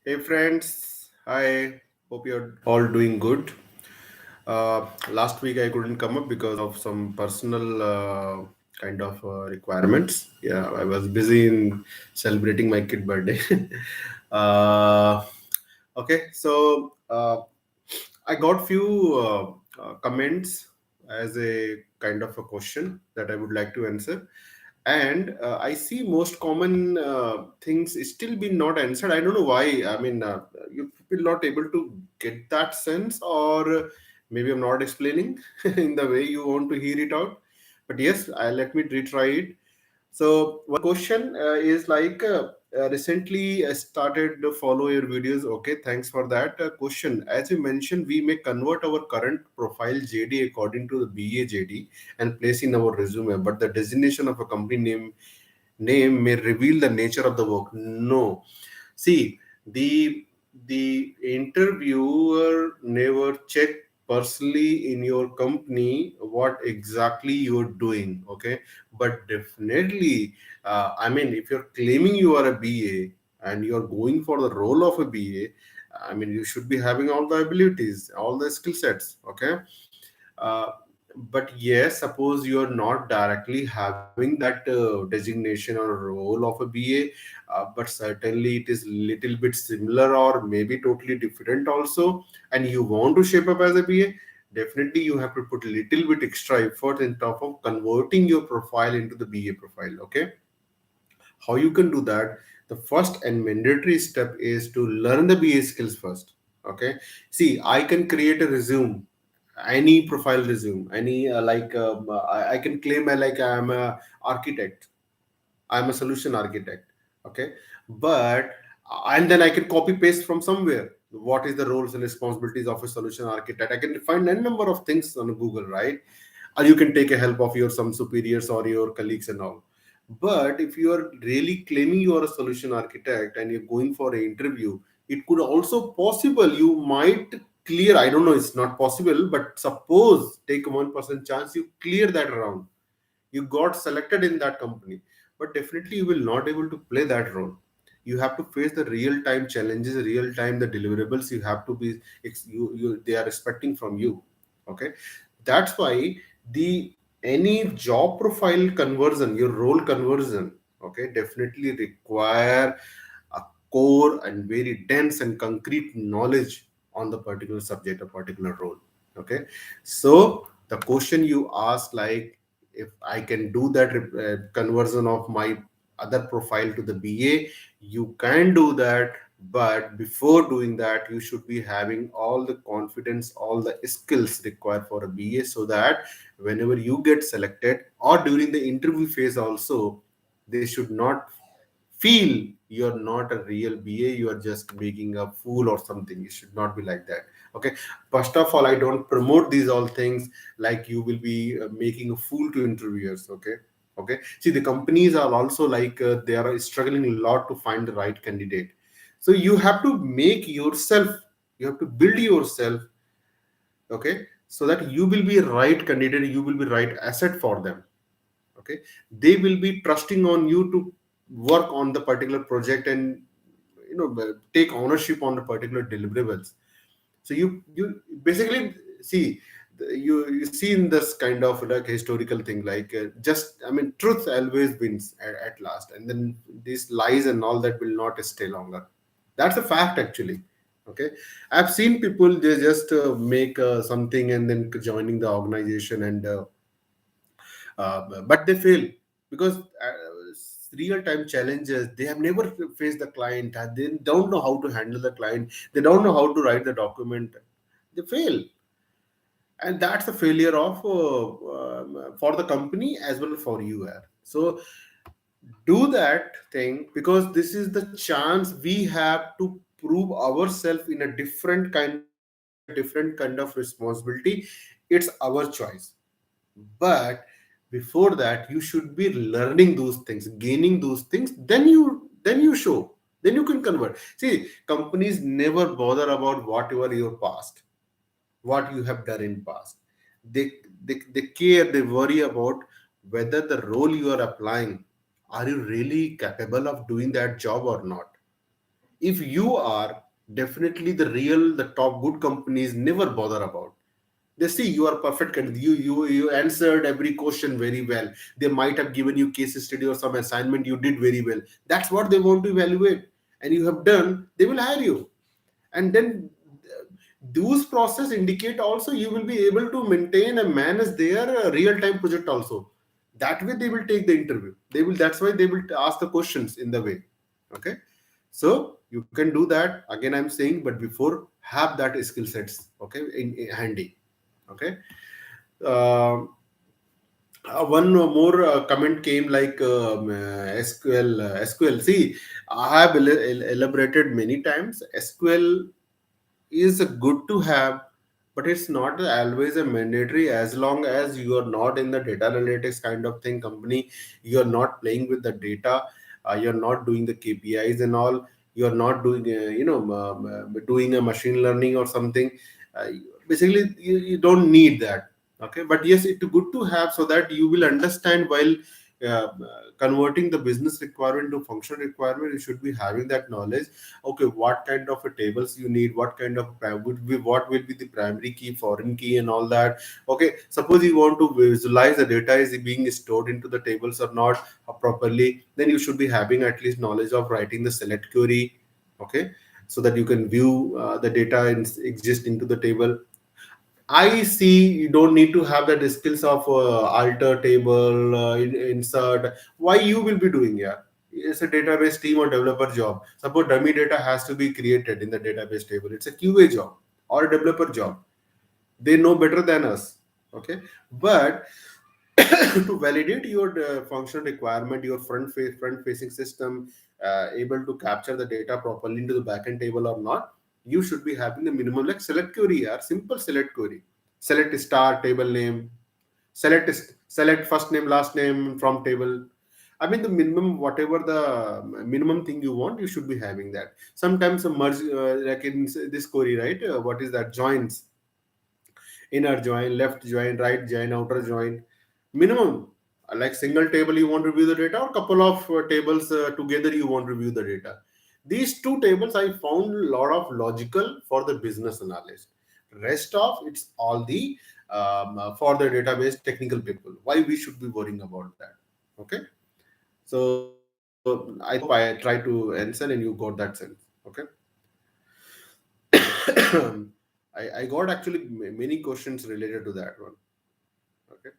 Hey friends, hi. Hope you're all doing good. Last week I couldn't come up because of some personal kind of requirements. Yeah, I was busy in celebrating my kid birthday. uh, okay, so I got few comments as a kind of a question that I would like to answer, and I see most common things still been not answered. I don't know why. I mean, you people not able to get that sense, or maybe I'm not explaining in the way you want to hear it out. But yes, let me retry it. So one question is like, recently I started to follow your videos. Okay, thanks for that question. As you mentioned, we may convert our current profile JD according to the BA JD and place in our resume, but the designation of a company name may reveal the nature of the work. No, see, the interviewer never check personally in your company what exactly you're doing. Okay, but definitely, I mean, if you're claiming you are a BA and you're going for the role of a BA, I mean, you should be having all the abilities, all the skill sets. Okay, uh, but yes, suppose you are not directly having that designation or role of a BA, but certainly it is little bit similar or maybe totally different also, and you want to shape up as a BA, definitely you have to put a little bit extra effort in top of converting your profile into the BA profile. Okay, how you can do that? The first and mandatory step is to learn the BA skills first. Okay, see, I can create a resume, any profile resume, any I can claim like I'm a architect, I'm a solution architect. Okay, but and then I can copy paste from somewhere. What is the roles and responsibilities of a solution architect? I can find a number of things on Google, right? Or you can take a help of your some superiors or your colleagues and all. But if you are really claiming you are a solution architect and you're going for an interview, it could also possible you might clear. I don't know, it's not possible, but suppose take a 1% chance you clear that round, you got selected in that company, but definitely you will not able to play that role. You have to face the real time challenges, real time the deliverables you have to be they are expecting from you. Okay, that's why the any job profile conversion, your role conversion, okay, definitely require a core and very dense and concrete knowledge on the particular subject or particular role. Okay, so the question you ask, like, if I can do that conversion of my other profile to the BA, you can do that. But before doing that, you should be having all the confidence, all the skills required for a BA, so that whenever you get selected or during the interview phase also, they should not feel you're not a real BA, you are just making a fool or something. It should not be like that. Okay, first of all, I don't promote these all things like you will be making a fool to interviewers. Okay, okay, see, the companies are also like they are struggling a lot to find the right candidate. So you have to make yourself, you have to build yourself. Okay, so that you will be right candidate, you will be right asset for them. Okay, they will be trusting on you to work on the particular project and take ownership on the particular deliverables. So you basically see, you see in this kind of like historical thing, like just, I mean, truth always wins at last, and then these lies and all that will not stay longer. That's a fact actually. Okay, I've seen people, they just make something and then joining the organization, and but they fail because real time challenges, they have never faced the client, they don't know how to handle the client, they don't know how to write the document, they fail. And that's a failure of for the company as well for you. So do that thing, because this is the chance we have to prove ourselves in a different kind of responsibility. It's our choice. But before that, you should be learning those things, gaining those things, then you show, then you can convert. See, companies never bother about whatever your past, what you have done in past. They care, they worry about whether the role you are applying, are you really capable of doing that job or not. If you are, definitely the real, the top good companies never bother about. They see you are perfect and you answered every question very well. They might have given you case study or some assignment you did very well. That's what they want to evaluate, and you have done, they will hire you. And then those process indicate also you will be able to maintain and manage their real time project also. That way they will take the interview, they will, that's why they will ask the questions in the way. Okay, so you can do that again, I'm saying, but before, have that skill sets, okay, in handy. Okay. Um One more comment came like SQL. See, I have elaborated many times. SQL is good to have, but it's not always a mandatory as long as you are not in the data analytics kind of thing company. You are not playing with the data. You're not doing the KPIs and all. You're not doing, doing a machine learning or something. Uh, Basically, you don't need that. Okay, but yes, it's good to have so that you will understand while converting the business requirement to functional requirement. You should be having that knowledge. Okay, what kind of a tables you need, what kind of what will be the primary key, foreign key, and all that. Okay, suppose you want to visualize the data is being stored into the tables or not properly, then you should be having at least knowledge of writing the select query. Okay, so that you can view the data exist into the table. I see you don't need to have the skills of alter table, insert. Why you will be doing? Yeah, it's a database team or developer job. Suppose dummy data has to be created in the database table. It's a QA job or a developer job. They know better than us. Okay, but to validate your function requirement, your front facing system able to capture the data properly into the backend table or not, you should be having the minimum like select query or simple select query. Select star table name, select first name last name from table. I mean the minimum, whatever the minimum thing you want, you should be having that. Sometimes a merge like in this query, right? What is that? Joins, inner join, left join, right join, outer join. Minimum, like single table you want to review the data, or couple of tables together you want to review the data. These two tables I found a lot of logical for the business analyst. Rest of it's all the for the database technical people. Why we should be worrying about that? Okay, so I hope I try to answer and you got that sense. Okay. I got actually many questions related to that one. Okay.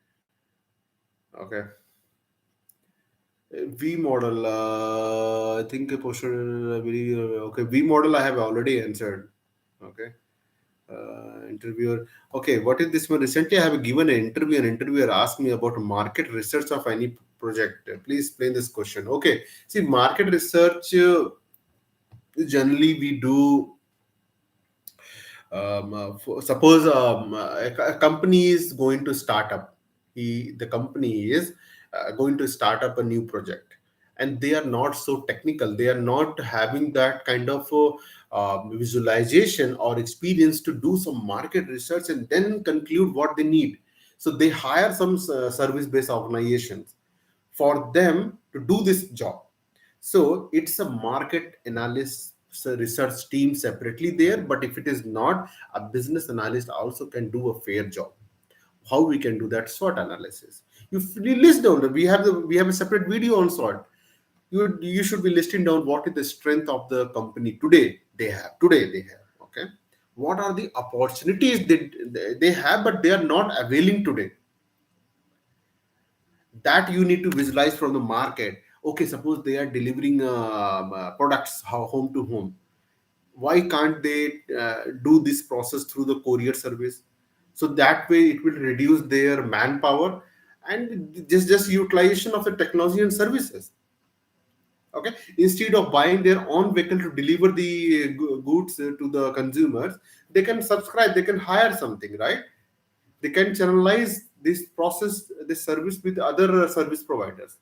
Okay. V model. I think a question. Very okay. V model. I have already answered. Okay. Interviewer. Okay. What is this one? Recently, I have given an interview. An interviewer asked me about market research of any project. Please explain this question. Okay. See, market research. Generally, we do suppose a company is going to start up, the company is going to start up a new project, and they are not so technical, they are not having that kind of visualization or experience to do some market research and then conclude what they need. So they hire some service based organizations for them to do this job. So it's a market analyst research team separately there. But if it is not, a business analyst also can do a fair job. How we can do that? SWOT analysis. You list down. We have a separate video on SWOT. You should be listing down what is the strength of the company today. They have. Okay. What are the opportunities they have, but they are not availing today, that you need to visualize from the market. Okay, suppose they are delivering products home to home. Why can't they do this process through the courier service? So that way it will reduce their manpower and just utilization of the technology and services. Okay, instead of buying their own vehicle to deliver the goods to the consumers, they can subscribe, they can hire something, right? They can channelize this process, this service with other service providers.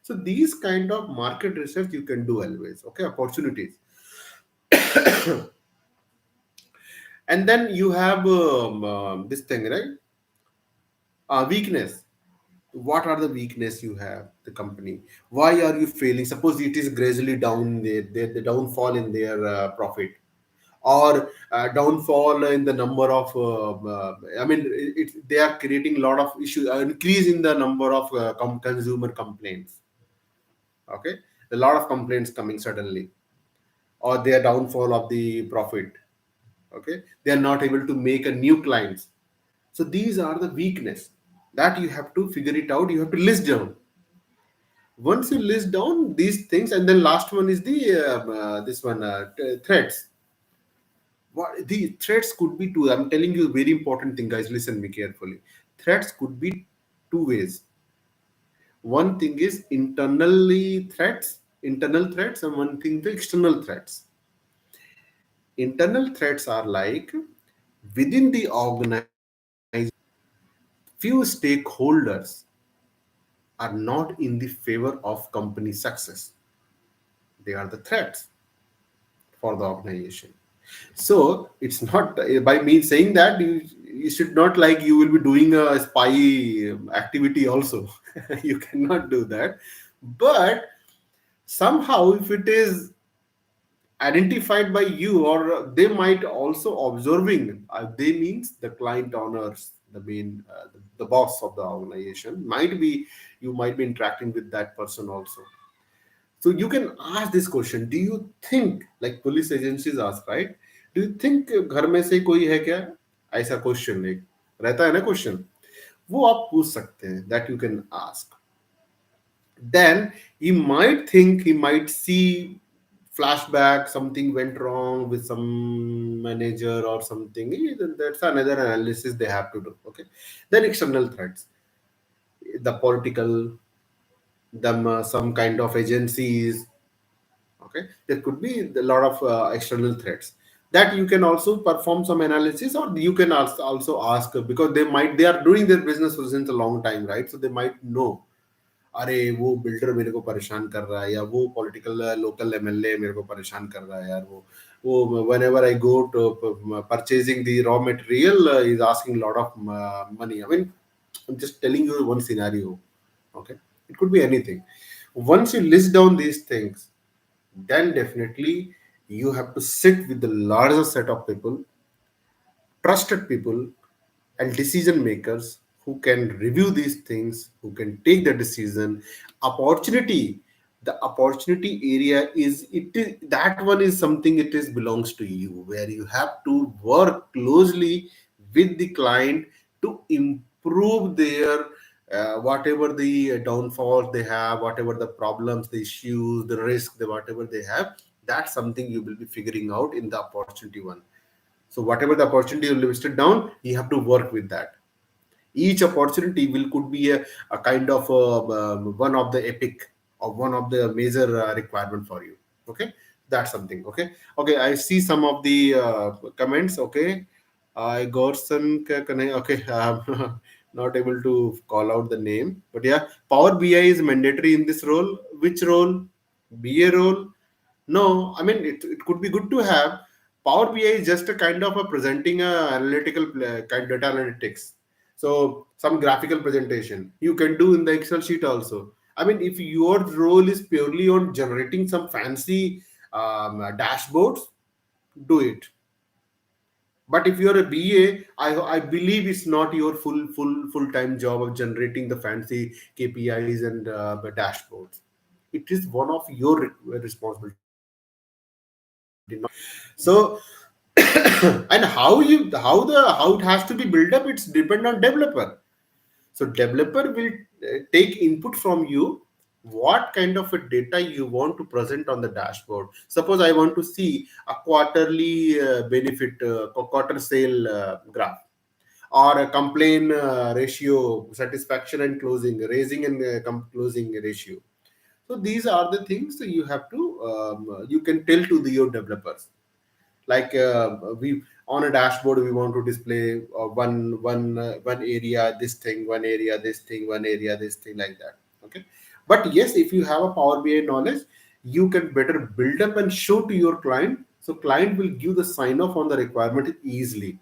So these kind of market research you can do always. Okay, opportunities. And then you have this thing, right? Weakness. What are the weakness you have the company, why are you failing? Suppose it is gradually down, the downfall in their profit, or downfall in the number of I mean they are creating a lot of issues, increase in the number of consumer complaints. Okay, a lot of complaints coming suddenly, or their downfall of the profit. Okay, they are not able to make a new clients. So these are the weakness that you have to figure it out, you have to list down. Once you list down these things, and then last one is the this one threats. What the threats could be two. I'm telling you a very important thing, guys. Listen me carefully. Threats could be two ways. One thing is internal threats, and one thing the external threats. Internal threats are like within the organization, few stakeholders are not in the favor of company success. They are the threats for the organization. So it's not by me saying that you should not, like, you will be doing a spy activity also. You cannot do that. But somehow, if it is identified by you, or they might also observing, they means the client owners, the main the boss of the organization might be, you might be interacting with that person also. So you can ask this question: do you think, like police agencies ask, right? Do you think घर में से कोई है क्या? ऐसा question एक रहता है ना क्वेश्चन, वो आप पूछ सकते हैं, that you can ask. Then he might think, he might see flashback, something went wrong with some manager or something. That's another analysis they have to do. Okay, then external threats, the political, some kind of agencies. Okay, there could be a lot of external threats that you can also perform some analysis, or you can also ask, because they are doing their business for since a long time, right? So they might know, अरे वो builder मेरे को परेशान कर रहा है, या वो पॉलिटिकल लोकल एमएलए मेरे को परेशान कर रहा है यार, वो whenever I go to purchasing the raw material, is asking a lot of money. I mean, I'm just telling you one scenario. Okay, it could be anything. Once you list down these things, then definitely you have to sit with the larger set of people, trusted people, and decision makers who can review these things, who can take the decision. Opportunity, the opportunity area is, it is that one is something, it is belongs to you, where you have to work closely with the client to improve their whatever the downfalls they have, whatever the problems, the issues, the risk, the whatever they have. That's something you will be figuring out in the opportunity one. So whatever the opportunity you listed down, you have to work with that. Each opportunity will could be a kind of one of the epic, or one of the major requirement for you. Okay, that's something. Okay, okay. I see some of the comments. Okay, I Gorson okay. Not able to call out the name, but yeah, Power BI is mandatory in this role. Which role? BA role? No, I mean it could be good to have. Power BI is just a kind of a presenting a analytical kind data analytics. So some graphical presentation you can do in the Excel sheet also. I mean, if your role is purely on generating some fancy dashboards, do it. But if you're a BA, I believe it's not your full time job of generating the fancy KPIs and dashboards. It is one of your responsibility, not so. And how it has to be built up, it's depend on developer. So developer will take input from you, what kind of a data you want to present on the dashboard. Suppose I want to see a quarterly benefit, quarter sale graph, or a complaint ratio, satisfaction and closing, raising and closing ratio. So these are the things that you have to you can tell to your developers, like we on a dashboard we want to display one area this thing, one area this thing, one area this thing, like that. Okay, but yes, if you have a Power BI knowledge, you can better build up and show to your client, so client will give the sign off on the requirement easily,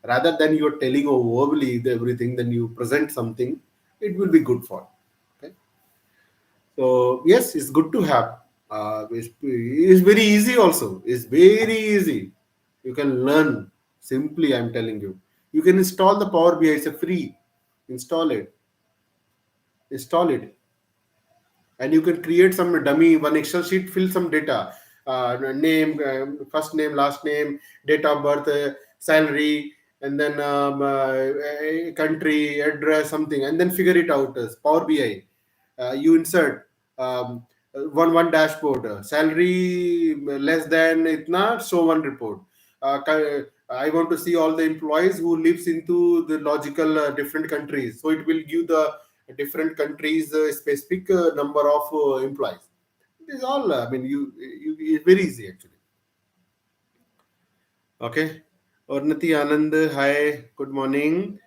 rather than you're telling verbally everything, then you present something it will be good for. Okay. So yes, it's good to have. It's very easy also. It's very easy. You can learn simply. I'm telling you. You can install the Power BI. It's a free. Install it. Install it, and you can create some dummy one Excel sheet. Fill some data, name, first name, last name, date of birth, salary, and then country, address, something, and then figure it out as Power BI. You insert one dashboard, salary less than itna, show one report. I want to see all the employees who lives into the logical different countries, so it will give the different countries specific number of employees. It is all, I mean, it's very easy actually. Okay. Ornati Anand, hi, good morning.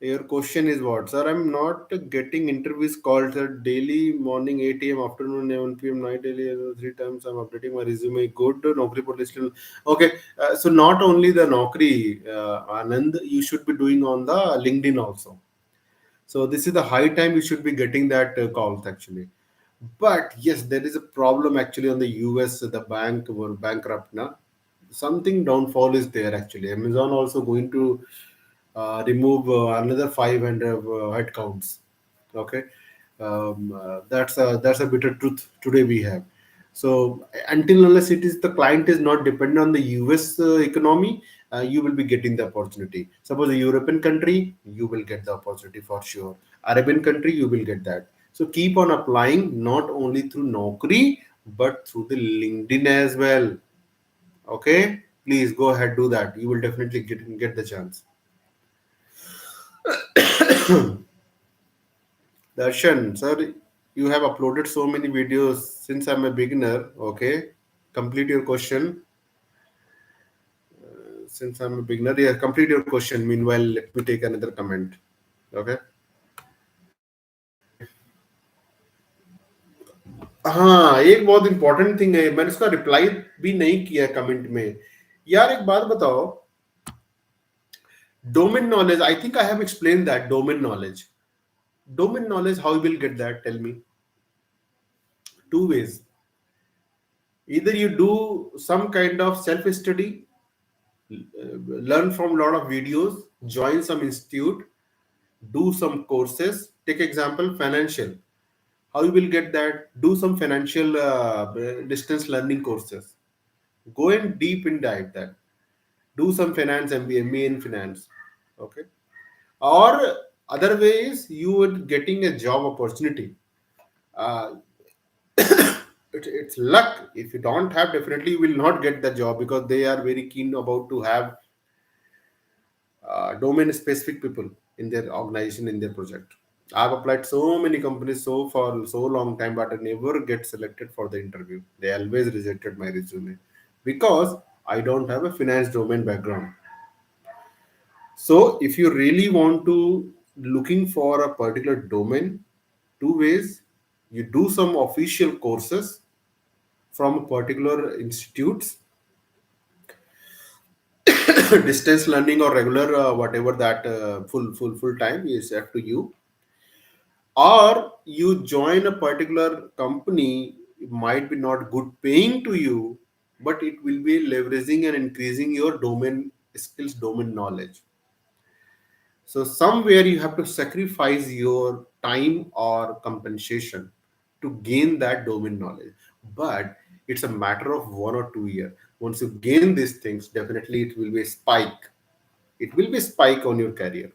Your question is what? Sir, I'm not getting interviews called, sir. Daily morning 8 a.m., afternoon 11 p.m., night daily 3 times. I'm updating my resume. Good. Naukri potential. Okay. So not only the Naukri, Anand, you should be doing on the LinkedIn also. So this is the high time you should be getting that calls actually. But yes, there is a problem actually on the US. The bank were bankrupt now. Something downfall is there actually. Amazon also going to remove another 500 headcounts. Okay, that's a bitter truth today we have. So until unless it is the client is not dependent on the US economy, you will be getting the opportunity. Suppose a European country, you will get the opportunity for sure. Arabian country, you will get that. So keep on applying not only through Naukri but through the LinkedIn as well. Okay, please go ahead, do that. You will definitely get the chance. Darshan, sir, you have uploaded so many videos since I'm a beginner. Okay, complete your question. Since I'm a beginner, yeah, complete your question. Meanwhile, let me take another comment. Okay. हाँ, एक बहुत important thing है, मैंने उसका reply भी नहीं किया comment में. यार एक बात बताओ, domain knowledge, I think I have explain that. Domain knowledge, how you will get that? Tell me. Two ways. Either you do some kind of self study, learn from a lot of videos, join some institute, do some courses. Take example financial. How you will get that? Do some financial distance learning courses. Go in deep in dive that. Do some finance MBA, MA in finance. Okay. Or other ways you would getting a job opportunity. Uh, it's luck. If you don't have, definitely you will not get the job because they are very keen about to have domain specific people in their organization, in their project. I've applied so many companies so for so long time, but I never get selected for the interview. They always rejected my resume because I don't have a finance domain background. So if you really want to looking for a particular domain, two ways: you do some official courses from a particular institutes, distance learning or regular whatever that full time is up to you, or you join a particular company. It might be not good paying to you, but it will be leveraging and increasing your domain skills, domain knowledge. So somewhere you have to sacrifice your time or compensation to gain that domain knowledge. But it's a matter of 1 or 2 years. Once you gain these things, definitely it will be a spike. It will be a spike on your career.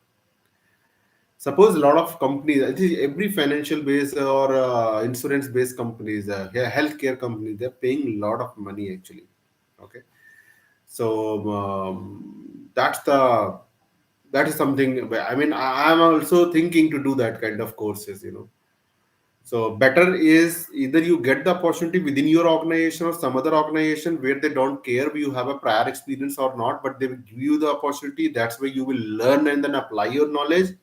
Suppose a lot of companies, I think every financial based or insurance based companies, yeah, healthcare companies, they're paying a lot of money actually. Okay. So that is something. I mean, I'm also thinking to do that kind of courses. So better is either you get the opportunity within your organization or some other organization where they don't care if you have a prior experience or not, but they will give you the opportunity. That's where you will learn and then apply your knowledge.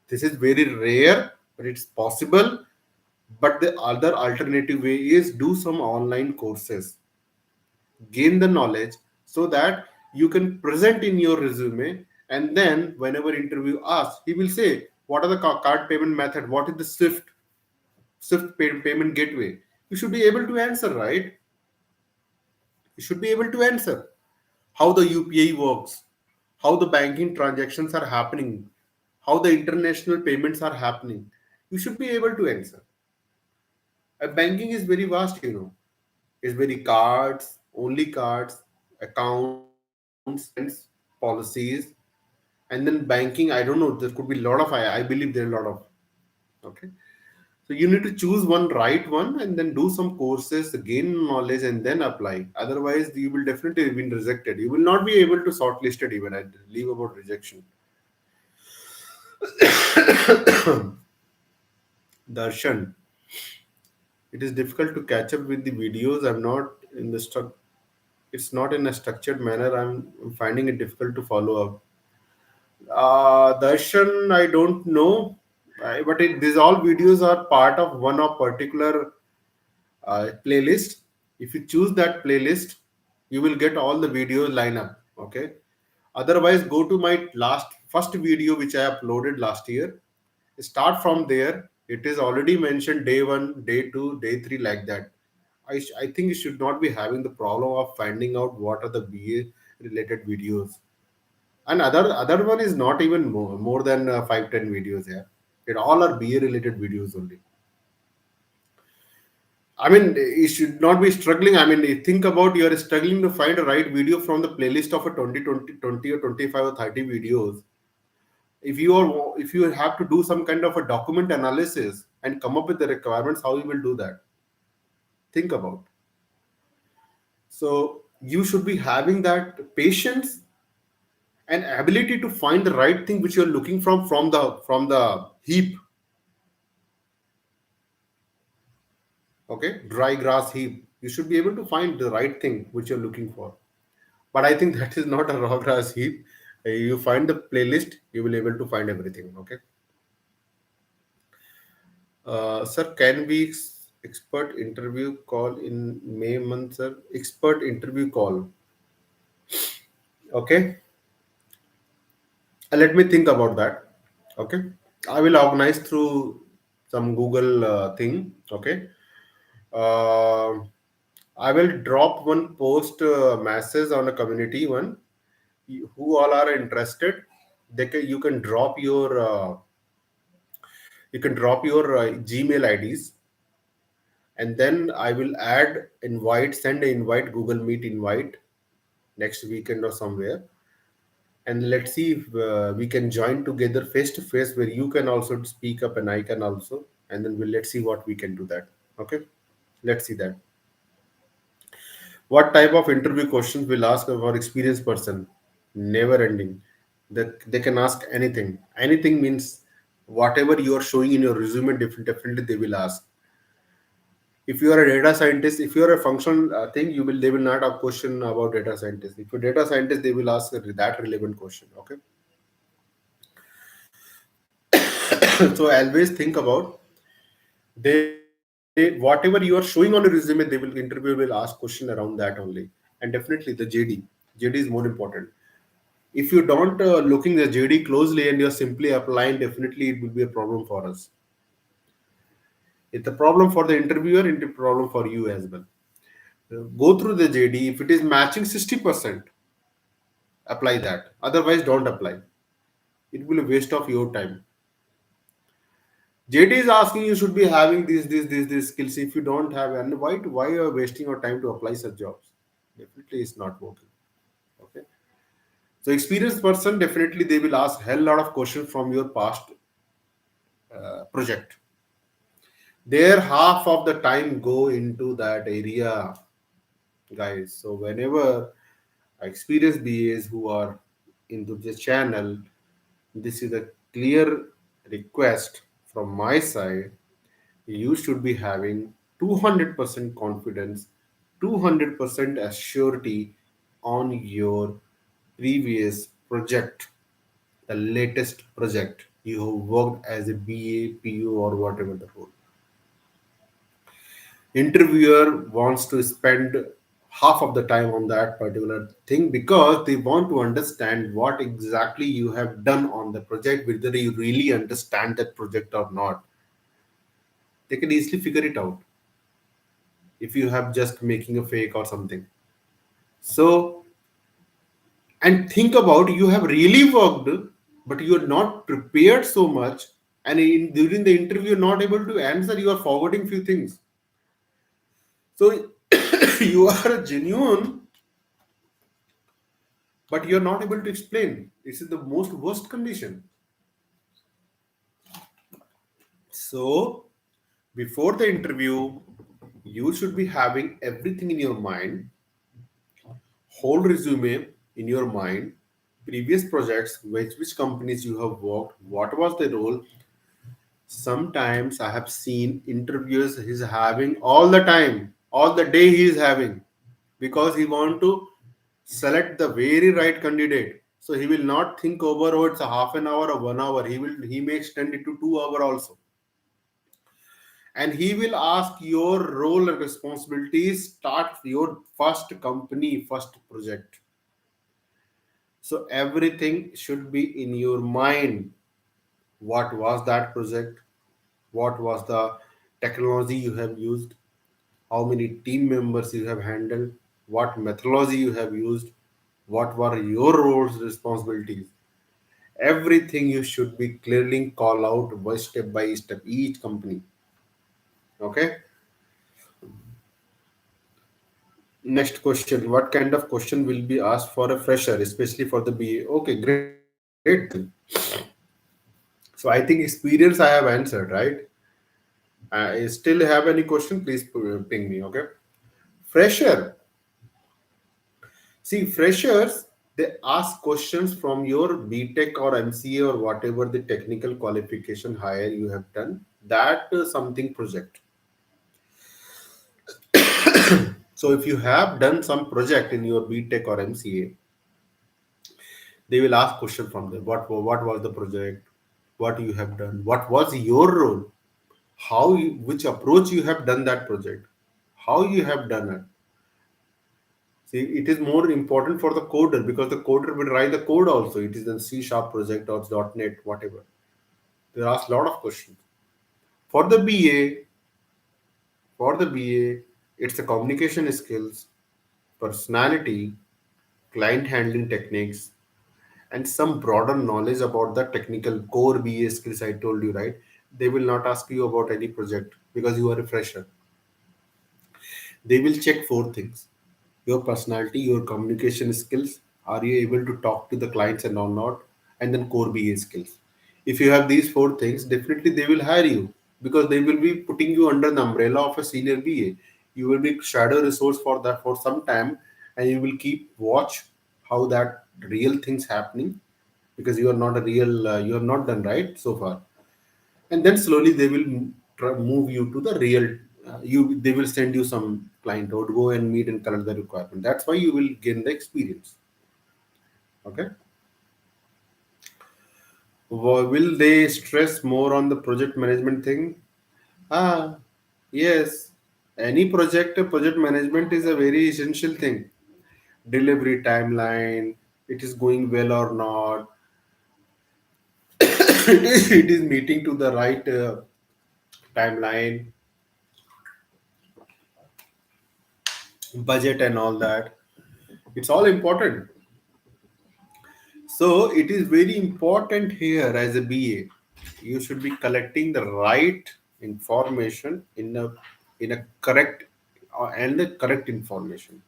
This is very rare, but it's possible. But the other alternative way is do some online courses, gain the knowledge so that you can present in your resume, and then whenever interview asks, he will say What are the card payment method? What is the payment gateway? You should be able to answer, right? You should be able to answer how the UPI works, how the banking transactions are happening, how the international payments are happening. You should be able to answer. Banking is very vast, you know. It's very cards, only cards, accounts, payments, policies, and then banking. I don't know. There could be a lot of. I believe there are a lot of. Okay. So you need to choose one right one and then do some courses, gain knowledge, and then apply. Otherwise, you will definitely be rejected. You will not be able to shortlist it even. I leave about rejection. Darshan, it is difficult to catch up with the videos. I'm not in the It's not in a structured manner. I'm finding it difficult to follow up. Darshan, I don't know, but these all videos are part of one of particular playlist. If you choose that playlist, you will get all the videos lineup. Okay. Otherwise, go to my last first video which I uploaded last year. Start from there. It is already mentioned day one, day two, day three, like that. I think you should not be having the problem of finding out what are the BA related videos. And other one is not even more than 5-10 videos here. It all are BA related videos only. I mean, you should not be struggling. I mean, you think about you are struggling to find a right video from the playlist of a 20 or 25 or 30 videos. If you have to do some kind of a document analysis and come up with the requirements, how you will do that? Think about. So you should be having that patience and ability to find the right thing which you're looking from the heap. Okay, dry grass heap. You should be able to find the right thing which you're looking for. But I think that is not a raw grass heap. You find the playlist, you will able to find everything. Okay. Sir, can we expert interview call in May month, sir? Expert interview call. Okay. Let me think about that. Okay. I will organize through some Google thing. Okay. Uh, I will drop one post message on a community one. Who all are interested? You can drop your Gmail IDs, and then I will send an invite, Google Meet invite next weekend or somewhere, and let's see if we can join together face to face, where you can also speak up and I can also, and then let's see what we can do that. Okay, let's see that. What type of interview questions will ask of our experienced person? Never ending. They can ask anything. Anything means whatever you are showing in your resume, definitely they will ask. If you are a data scientist, if you are a functional thing, they will not have question about data scientist. If you're data scientist, they will ask that relevant question. Okay. So always think about whatever you are showing on a resume, interview will ask question around that only. And definitely the JD is more important. If you don't looking the JD closely and you're simply applying, definitely it will be a problem for us. It's a problem for the interviewer, it's a problem for you as well. Go through the JD. If it is matching 60%, apply that. Otherwise, don't apply. It will be a waste of your time. JD is asking you should be having these skills. If you don't have, and why you are wasting your time to apply such jobs? Definitely, it's not working. Okay. So experienced person, definitely they will ask hell lot of questions from your past project. Their half of the time go into that area, guys. So whenever experienced BAs who are into the channel, this is a clear request from my side. You should be having 200% confidence, 200% assurity on your previous project, the latest project you have worked as a BA, PU, or whatever the role. Interviewer wants to spend half of the time on that particular thing, because they want to understand what exactly you have done on the project, whether you really understand that project or not. They can easily figure it out if you have just making a fake or something. So, and think about, you have really worked, but you are not prepared so much, and during the interview you're not able to answer, you are forgetting few things. So you are genuine, but you're not able to explain. This is the most worst condition. So before the interview, you should be having everything in your mind, whole resume in your mind, previous projects, which companies you have worked, what was the role. Sometimes I have seen interviews he's having all the time, all the day he is having, because he want to select the very right candidate. So he will not think over, oh, it's a half an hour or 1 hour. He may extend it to 2 hour also. And he will ask your role and responsibilities, start your first company, first project. So everything should be in your mind. What was that project? What was the technology you have used? How many team members you have handled? What methodology you have used? What were your roles, responsibilities? Everything you should be clearly call out by step each company. Okay. Next question: what kind of question will be asked for a fresher, especially for the BA? Okay, great. So I think experience I have answered, right? I still have any question? Please ping me. Okay. Fresher. See, freshers, they ask questions from your BTech or MCA or whatever the technical qualification higher you have done. That something project. So if you have done some project in your BTech or MCA, they will ask question from them. What was the project? What you have done? What was your role? Which approach you have done that project? How you have done it? See, it is more important for the coder, because the coder will write the code also. It is a C sharp project or .NET, whatever. They ask a lot of questions. For the BA, it's the communication skills, personality, client handling techniques, and some broader knowledge about the technical core BA skills I told you, right? They will not ask you about any project because you are a fresher. They will check four things: your personality, your communication skills, are you able to talk to the clients and or not, and then core BA skills. If you have these four things, definitely they will hire you, because they will be putting you under the umbrella of a senior BA. You will be shadow resource for that for some time, and you will keep watch how that real things happening, because you are not a real you have not done right so far. And then slowly they will move you to the real you they will send you some client or go and meet and collect the requirement. That's why you will gain the experience. Okay. Will they stress more on the project management thing? Ah, yes. Any project management is a very essential thing. Delivery timeline, it is going well or not. It is meeting to the right timeline, budget and all that. It's all important. So it is very important here as a BA. You should be collecting the right information in a correct and the correct information.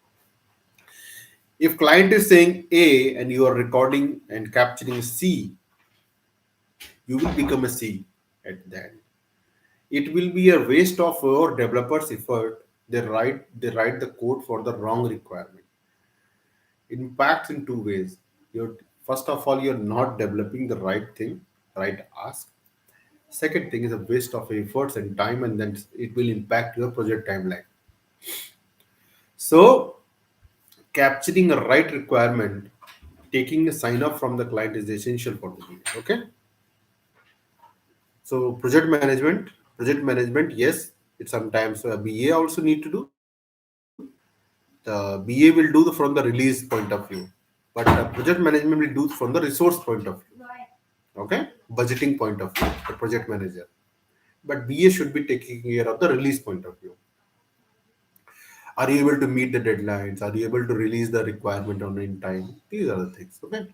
If client is saying A and you are recording and capturing C, you will become a C at that. It will be a waste of your developer's effort. They write the code for the wrong requirement. It impacts in two ways. You're First of all, you're not developing the right thing, right ask. Second thing is a waste of efforts and time, and then it will impact your project timeline. So, capturing a right requirement, taking a sign off from the client is essential for the team. Okay. So, project management, yes, it sometimes a BA also need to do. That's fine. BA will do from the release point of view, but project management will do from the resource point of view. Okay, budgeting point of view, the project manager. But BA should be taking care of the release point of view. Are you able to meet the deadlines? Are you able to release the requirement on in time? These are the things. Okay.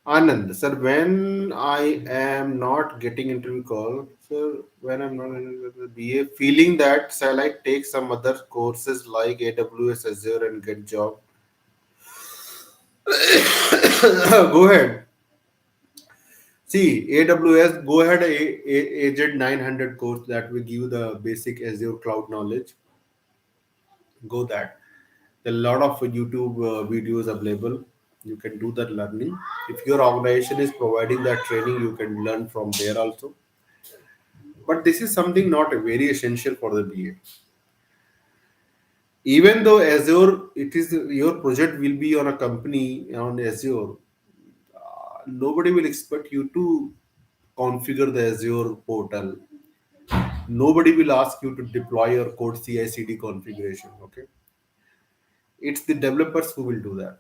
Anand, sir, when I am not getting interview call, sir, when I'm not in the BA, feeling that shall I take some other courses like AWS, Azure, and get job? Go ahead. See, AWS, go ahead, Agent 900 course that will give you the basic Azure cloud knowledge. Go that. There are a lot of YouTube videos available. You can do that learning. If your organization is providing that training, you can learn from there also. But this is something not very essential for the BA. Even though Azure, it is your project will be on a company on Azure, nobody will expect you to configure the Azure portal. Nobody will ask you to deploy your code CI/CD configuration. Okay, it's the developers who will do that.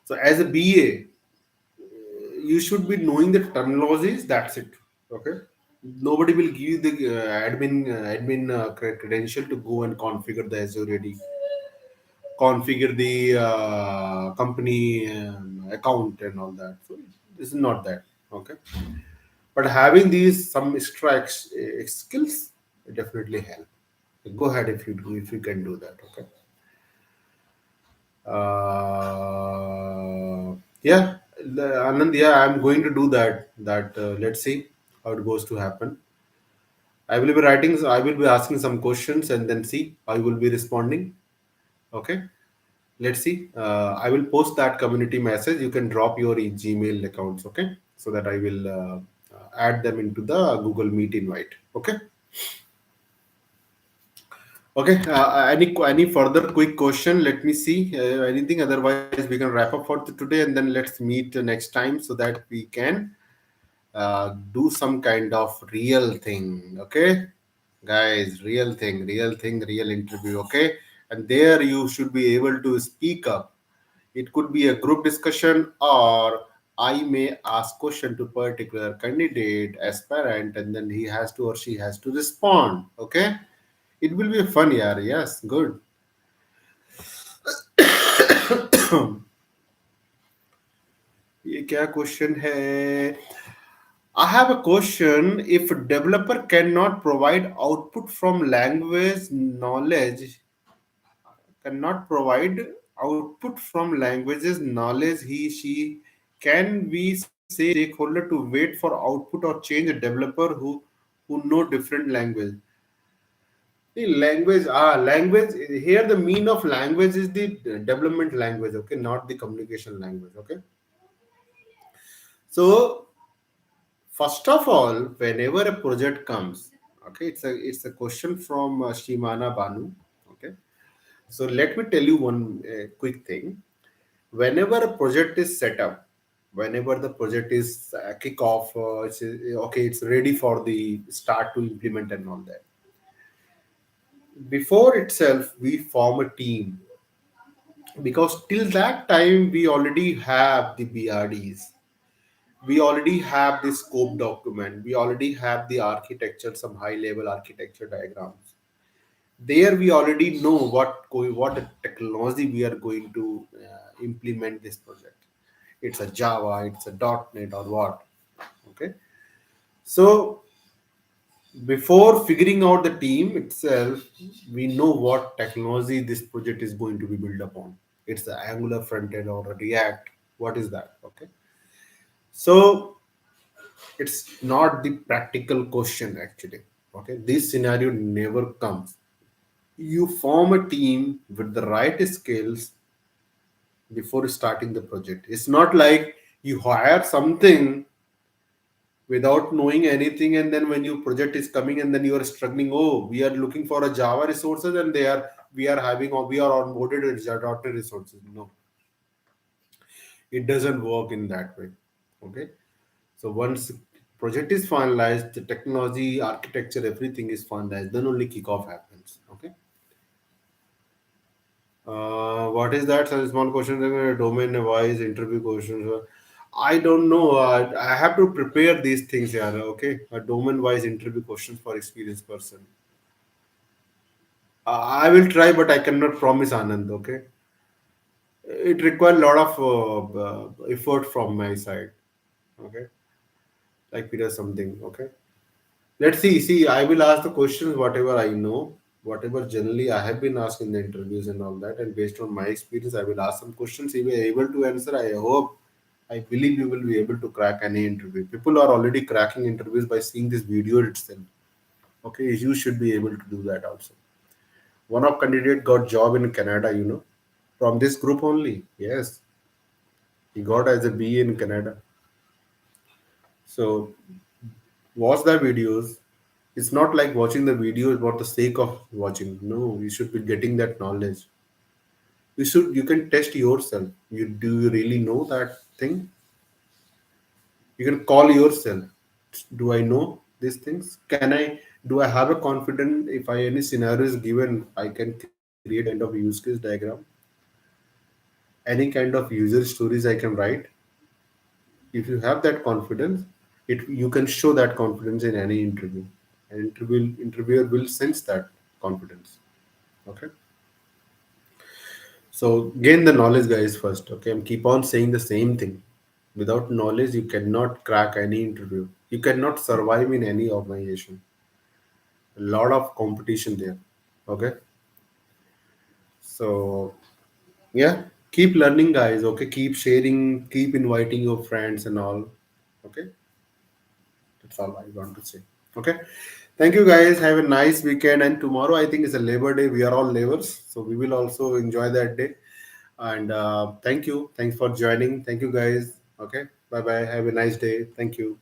So as a BA, you should be knowing the terminologies. That's it. Okay, nobody will give you the admin credential to go and configure the Azure AD, configure the company account and all that. So this is not that. Okay, but having these some extra skills definitely help. Go ahead if you can do that. Okay. Yeah, Anand. Yeah, I'm going to do that. Let's see how it goes to happen. I will be writing. I will be asking some questions and then see how you will be responding. Okay. Let's see. I will post that community message. You can drop your Gmail accounts. Okay, so that I will add them into the Google Meet invite. Okay. Okay. Any further quick question? Let me see. Anything? Otherwise, we can wrap up for today, and then let's meet next time so that we can do some kind of real thing. Okay, guys, real thing, real interview. Okay, and there you should be able to speak up. It could be a group discussion, or I may ask question to particular candidate, aspirant, and then he has to or she has to respond. Okay, it will be fun, yeah. Yes, good. ये क्या question है? I have a question. If a developer cannot provide output from language knowledge, cannot provide output from languages knowledge, can we say stakeholder to wait for output or change a developer who know different language? The language here, the mean of language is the development language, okay, not the communication language. Okay, so first of all, whenever a project comes, okay, it's a question from Shimana Banu. Okay, so let me tell you one quick thing. Whenever a project is set up, whenever the project is kick off, okay, it's ready for the start to implement and all that. Before itself, we form a team, because till that time we already have the BRDs, we already have the scope document, we already have the architecture, some high level architecture diagrams. There we already know what technology we are going to implement this project. It's a Java, it's a .NET or what. Okay, so before figuring out the team itself, we know what technology this project is going to be built upon. It's the Angular front end or a React. What is that? Okay, so it's not the practical question actually. Okay, this scenario never comes. You form a team with the right skills before starting the project. It's not like you hire something without knowing anything, and then when your project is coming and then you are struggling, oh, we are looking for a Java resources and we are having, or we are onboarded with Java resources. No, it doesn't work in that way. Okay, so once project is finalized, the technology, architecture, everything is finalized, then only kickoff happens. Okay, What is that? So small question, domain wise interview questions. I don't know. I have to prepare these things. Yeah, okay. A domain wise interview questions for experienced person. I will try, but I cannot promise Anand. Okay, it requires a lot of effort from my side. Okay, like Peter something. Okay, let's see. See, I will ask the questions whatever I know, whatever generally I have been asked in the interviews and all that, and based on my experience, I will ask some questions. If you are able to answer, I hope. I believe you will be able to crack any interview. People are already cracking interviews by seeing this video itself. Okay, you should be able to do that also. One of candidate got job in Canada, from this group only. Yes, he got as a B in Canada. So watch the videos. It's not like watching the videos for the sake of watching. No, you should be getting that knowledge. You can test yourself. You really know that thing? You can call yourself. Do I know these things? Do I have a confidence if I any scenario is given, I can create any kind of use case diagram, any kind of user stories I can write. If you have that confidence, you can show that confidence in any interview. An interviewer will sense that confidence. Okay. So gain the knowledge, guys, first. Okay. And keep on saying the same thing. Without knowledge, you cannot crack any interview. You cannot survive in any organization. A lot of competition there. Okay. So yeah, keep learning, guys. Okay. Keep sharing, keep inviting your friends and all. Okay. That's all I want to say. Okay. Thank you, guys. Have a nice weekend. And tomorrow, I think, is a Labor Day. We are all laborers. So we will also enjoy that day. And thank you. Thanks for joining. Thank you, guys. Okay. Bye bye. Have a nice day. Thank you.